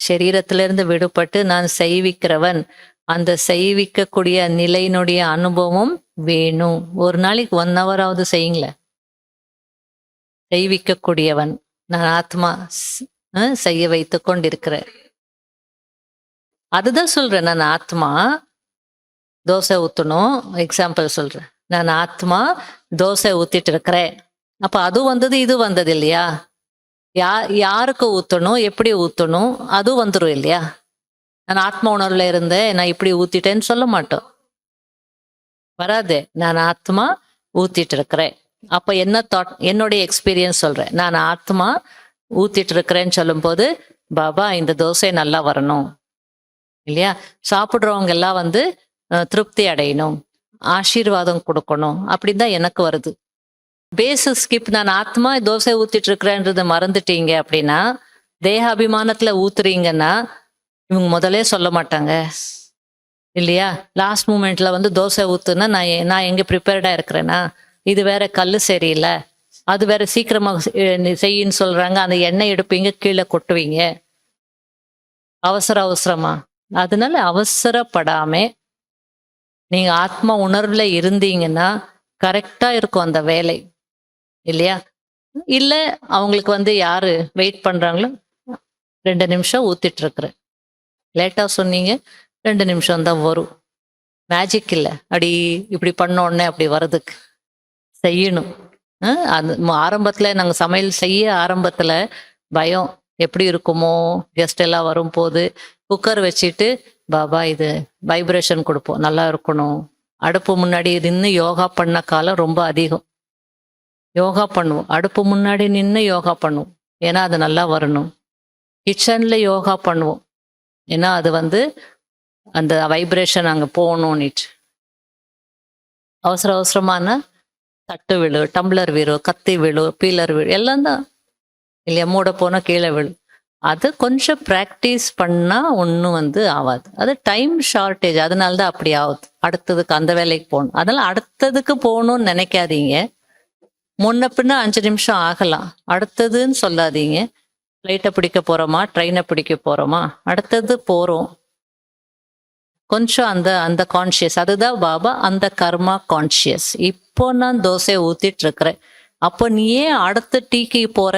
சரீரத்திலிருந்து விடுபட்டு நான் செய்விக்கிறவன். அந்த செய்விக்கக்கூடிய நிலையினுடைய அனுபவம் வேணும். ஒரு நாளைக்கு 1 ஹவராவது செய்யுங்களேன். செய்விக்கக்கூடியவன் நான் ஆத்மா செய்ய வைத்து கொண்டிருக்கிறேன். அதுதான் சொல்றேன். நான் ஆத்மா தோசை ஊற்றணும். எக்ஸாம்பிள் சொல்றேன். நான் ஆத்மா தோசை ஊத்திட்டு இருக்கிறேன். அப்ப அது வந்தது இது வந்தது இல்லையா? யாருக்கு ஊற்றணும், எப்படி ஊற்றணும், அது வந்துடும் இல்லையா? நான் ஆத்மா உணர்வுல இருந்தேன், நான் இப்படி ஊத்திட்டேன்னு சொல்ல மாட்டோம். வராது. நான் ஆத்மா ஊத்திட்டு இருக்கிறேன். அப்ப என்ன தாட், என்னுடைய எக்ஸ்பீரியன்ஸ் சொல்றேன். நான் ஆத்மா ஊத்திட்டு இருக்கிறேன்னு சொல்லும் போது, பாபா இந்த தோசை நல்லா வரணும் இல்லையா? சாப்பிட்றவங்க எல்லாம் வந்து திருப்தி அடையணும், ஆசீர்வாதம் கொடுக்கணும், அப்படிதான் எனக்கு வருது. பேசிக் ஸ்கிப். நான் ஆத்மா தோசை ஊத்திட்டு இருக்கிறேன்றதை மறந்துட்டீங்க அப்படின்னா, தேக அபிமானத்துல ஊத்துறீங்கன்னா இவங்க முதலே சொல்ல மாட்டாங்க இல்லையா? லாஸ்ட் மூமெண்ட்ல வந்து தோசை ஊத்துனா நான் எங்க ப்ரிப்பேர்டா இருக்கிறேன்னா, இது வேற கல்லு சரியில்லை, அது வேற சீக்கிரமா செய்யின்னு சொல்றாங்க, அந்த எண்ணெய் எடுப்பீங்க கீழே கொட்டுவீங்க அவசரமா. அதனால அவசரப்படாம நீங்க ஆத்மா உணர்வுல இருந்தீங்கன்னா கரெக்டா இருக்கும் அந்த வேலை இல்லையா? இல்ல அவங்களுக்கு வந்து யாரு வெயிட் பண்றாங்களோ 2 நிமிஷம் ஊத்திட்டு இருக்கிறேன். லேட்டா சொன்னீங்க 2 நிமிஷம் தான் வரும். மேஜிக் இல்லை. அப்படி இப்படி பண்ண உடனே அப்படி வர்றதுக்கு செய்யணும். அது ஆரம்பத்துல நாங்க சமையல் செய்ய ஆரம்பத்துல பயம் எப்படி இருக்குமோ, கெஸ்ட் எல்லாம் வரும்போது குக்கர் வச்சுட்டு பாபா இது வைப்ரேஷன் கொடுப்போம், நல்லா இருக்கணும். அடுப்பு முன்னாடி நின்று யோகா பண்ண காலம் ரொம்ப அதிகம். யோகா பண்ணுவோம், அடுப்பு முன்னாடி நின்று யோகா பண்ணுவோம், ஏன்னா அது நல்லா வரணும். கிச்சன்ல யோகா பண்ணுவோம், ஏன்னா அது வந்து அந்த வைப்ரேஷன் அங்கே போகணும்னுட்டு. அவசரமான தட்டு விழு, டம்ளர் விழு, கத்தி விழு, பீலர் விழு, எல்லாம் தான் இல்லையா? மூட போனால் கீழே விழு. அது கொஞ்சம் ப்ராக்டிஸ் பண்ணால் ஒன்றும் வந்து ஆகாது. அது டைம் ஷார்ட்டேஜ், அதனால தான் அப்படி ஆகுது. அடுத்ததுக்கு அந்த வேலைக்கு போகணும். அதனால அடுத்ததுக்கு போகணும்னு நினைக்காதீங்க. முன்ன பின்ன 5 நிமிஷம் ஆகலாம், அடுத்ததுன்னு சொல்லாதீங்க. ஃப்ளைட்டை பிடிக்க போகிறோமா, ட்ரெயினை பிடிக்க போகிறோமா, அடுத்தது போகிறோம். கொஞ்சம் அந்த கான்ஷியஸ், அதுதான் பாபா அந்த கர்மா கான்ஷியஸ். இப்போ நான் தோசை ஊத்திட்டு இருக்கிறேன், அப்போ நீ ஏன் அடுத்த டீக்கு போற,